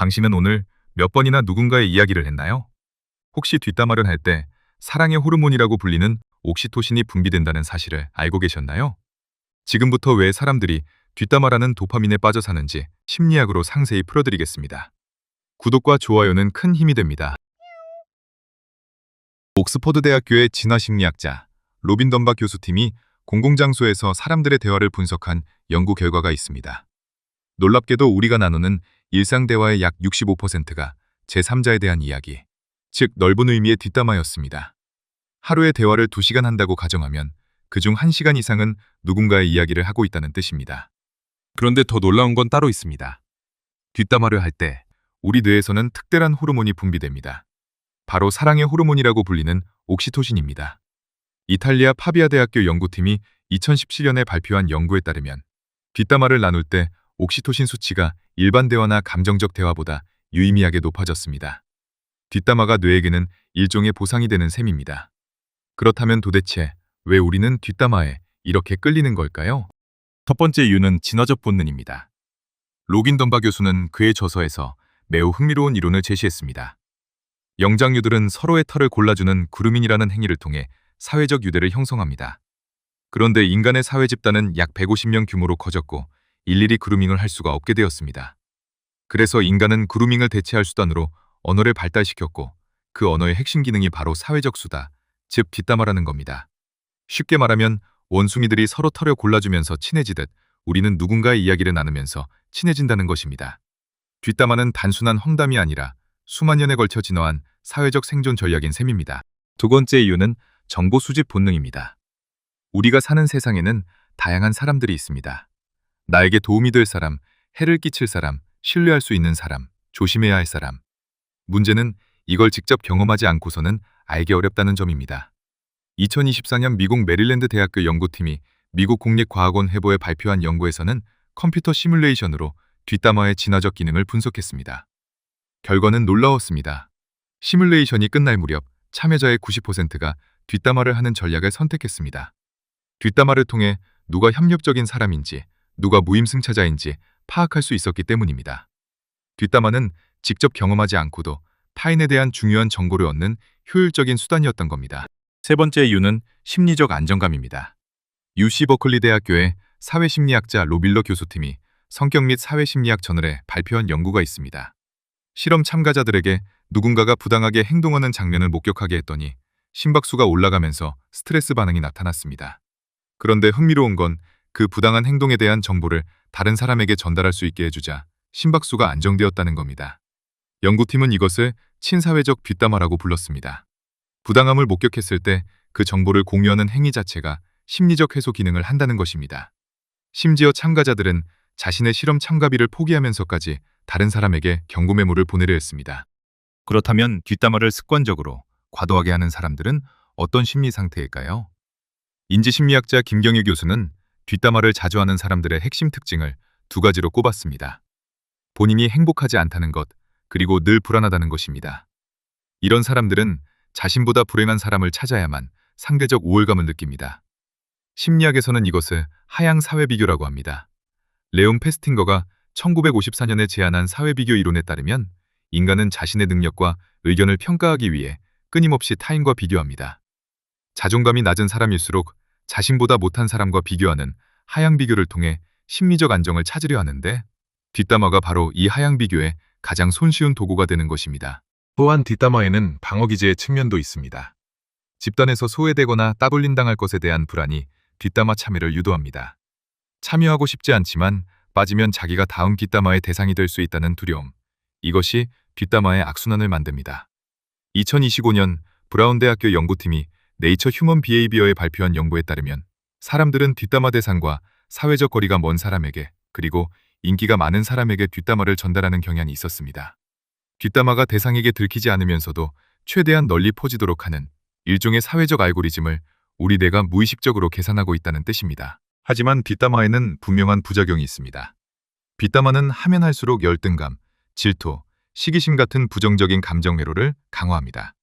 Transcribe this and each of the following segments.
당신은 오늘 몇 번이나 누군가의 이야기를 했나요? 혹시 뒷담화를 할 때 사랑의 호르몬이라고 불리는 옥시토신이 분비된다는 사실을 알고 계셨나요? 지금부터 왜 사람들이 뒷담화라는 도파민에 빠져 사는지 심리학으로 상세히 풀어드리겠습니다. 구독과 좋아요는 큰 힘이 됩니다. 옥스퍼드 대학교의 진화심리학자 로빈 덤바 교수팀이 공공장소에서 사람들의 대화를 분석한 연구 결과가 있습니다. 놀랍게도 우리가 나누는 일상 대화의 약 65%가 제3자에 대한 이야기, 즉 넓은 의미의 뒷담화였습니다. 하루에 대화를 2시간 한다고 가정하면 그중 1시간 이상은 누군가의 이야기를 하고 있다는 뜻입니다. 그런데 더 놀라운 건 따로 있습니다. 뒷담화를 할 때 우리 뇌에서는 특별한 호르몬이 분비됩니다. 바로 사랑의 호르몬이라고 불리는 옥시토신입니다. 이탈리아 파비아 대학교 연구팀이 2017년에 발표한 연구에 따르면 뒷담화를 나눌 때 옥시토신 수치가 일반 대화나 감정적 대화보다 유의미하게 높아졌습니다. 뒷담화가 뇌에게는 일종의 보상이 되는 셈입니다. 그렇다면 도대체 왜 우리는 뒷담화에 이렇게 끌리는 걸까요? 첫 번째 이유는 진화적 본능입니다. 로빈 덤바 교수는 그의 저서에서 매우 흥미로운 이론을 제시했습니다. 영장류들은 서로의 털을 골라주는 그루밍이라는 행위를 통해 사회적 유대를 형성합니다. 그런데 인간의 사회 집단은 약 150명 규모로 커졌고 일일이 그루밍을 할 수가 없게 되었습니다. 그래서 인간은 그루밍을 대체할 수단으로 언어를 발달시켰고 그 언어의 핵심 기능이 바로 사회적 수다, 즉 뒷담화라는 겁니다. 쉽게 말하면 원숭이들이 서로 털을 골라주면서 친해지듯 우리는 누군가의 이야기를 나누면서 친해진다는 것입니다. 뒷담화는 단순한 험담이 아니라 수만 년에 걸쳐 진화한 사회적 생존 전략인 셈입니다. 두 번째 이유는 정보 수집 본능입니다. 우리가 사는 세상에는 다양한 사람들이 있습니다. 나에게 도움이 될 사람, 해를 끼칠 사람, 신뢰할 수 있는 사람, 조심해야 할 사람. 문제는 이걸 직접 경험하지 않고서는 알기 어렵다는 점입니다. 2024년 미국 메릴랜드 대학교 연구팀이 미국 국립과학원 회보에 발표한 연구에서는 컴퓨터 시뮬레이션으로 뒷담화의 진화적 기능을 분석했습니다. 결과는 놀라웠습니다. 시뮬레이션이 끝날 무렵 참여자의 90%가 뒷담화를 하는 전략을 선택했습니다. 뒷담화를 통해 누가 협력적인 사람인지, 누가 무임승차자인지 파악할 수 있었기 때문입니다. 뒷담화는 직접 경험하지 않고도 타인에 대한 중요한 정보를 얻는 효율적인 수단이었던 겁니다. 세 번째 이유는 심리적 안정감입니다. UC 버클리 대학교의 사회심리학자 로빌러 교수팀이 성격 및 사회심리학 저널에 발표한 연구가 있습니다. 실험 참가자들에게 누군가가 부당하게 행동하는 장면을 목격하게 했더니 심박수가 올라가면서 스트레스 반응이 나타났습니다. 그런데 흥미로운 건 그 부당한 행동에 대한 정보를 다른 사람에게 전달할 수 있게 해주자 심박수가 안정되었다는 겁니다. 연구팀은 이것을 친사회적 뒷담화라고 불렀습니다. 부당함을 목격했을 때 그 정보를 공유하는 행위 자체가 심리적 해소 기능을 한다는 것입니다. 심지어 참가자들은 자신의 실험 참가비를 포기하면서까지 다른 사람에게 경고 메모를 보내려 했습니다. 그렇다면 뒷담화를 습관적으로 과도하게 하는 사람들은 어떤 심리 상태일까요? 인지심리학자 김경일 교수는 뒷담화를 자주 하는 사람들의 핵심 특징을 2가지로 꼽았습니다. 본인이 행복하지 않다는 것, 그리고 늘 불안하다는 것입니다. 이런 사람들은 자신보다 불행한 사람을 찾아야만 상대적 우월감을 느낍니다. 심리학에서는 이것을 하향 사회비교라고 합니다. 레온 페스팅거가 1954년에 제안한 사회비교 이론에 따르면 인간은 자신의 능력과 의견을 평가하기 위해 끊임없이 타인과 비교합니다. 자존감이 낮은 사람일수록 자신보다 못한 사람과 비교하는 하향 비교를 통해 심리적 안정을 찾으려 하는데 뒷담화가 바로 이 하향 비교의 가장 손쉬운 도구가 되는 것입니다. 또한 뒷담화에는 방어기제의 측면도 있습니다. 집단에서 소외되거나 따돌림당할 것에 대한 불안이 뒷담화 참여를 유도합니다. 참여하고 싶지 않지만 빠지면 자기가 다음 뒷담화의 대상이 될 수 있다는 두려움. 이것이 뒷담화의 악순환을 만듭니다. 2025년 브라운 대학교 연구팀이 네이처 휴먼 비헤이비어에 발표한 연구에 따르면 사람들은 뒷담화 대상과 사회적 거리가 먼 사람에게 그리고 인기가 많은 사람에게 뒷담화를 전달하는 경향이 있었습니다. 뒷담화가 대상에게 들키지 않으면서도 최대한 널리 퍼지도록 하는 일종의 사회적 알고리즘을 우리 뇌가 무의식적으로 계산하고 있다는 뜻입니다. 하지만 뒷담화에는 분명한 부작용이 있습니다. 뒷담화는 하면 할수록 열등감, 질투, 시기심 같은 부정적인 감정 회로를 강화합니다.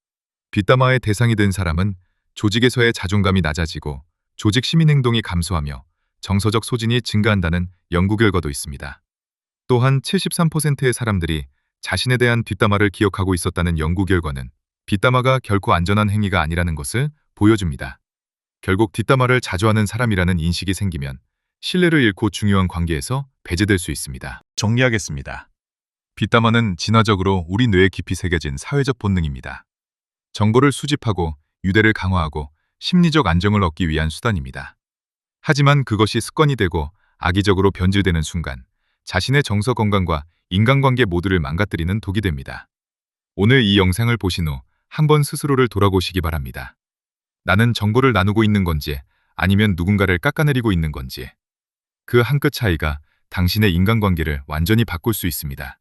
뒷담화의 대상이 된 사람은 조직에서의 자존감이 낮아지고 조직 시민 행동이 감소하며 정서적 소진이 증가한다는 연구 결과도 있습니다. 또한 73%의 사람들이 자신에 대한 뒷담화를 기억하고 있었다는 연구 결과는 뒷담화가 결코 안전한 행위가 아니라는 것을 보여줍니다. 결국 뒷담화를 자주 하는 사람이라는 인식이 생기면 신뢰를 잃고 중요한 관계에서 배제될 수 있습니다. 정리하겠습니다. 뒷담화는 진화적으로 우리 뇌에 깊이 새겨진 사회적 본능입니다. 정보를 수집하고 유대를 강화하고 심리적 안정을 얻기 위한 수단입니다. 하지만 그것이 습관이 되고 악의적으로 변질되는 순간 자신의 정서 건강과 인간관계 모두를 망가뜨리는 독이 됩니다. 오늘 이 영상을 보신 후 한번 스스로를 돌아보시기 바랍니다. 나는 정보를 나누고 있는 건지 아니면 누군가를 깎아내리고 있는 건지. 그 한 끗 차이가 당신의 인간관계를 완전히 바꿀 수 있습니다.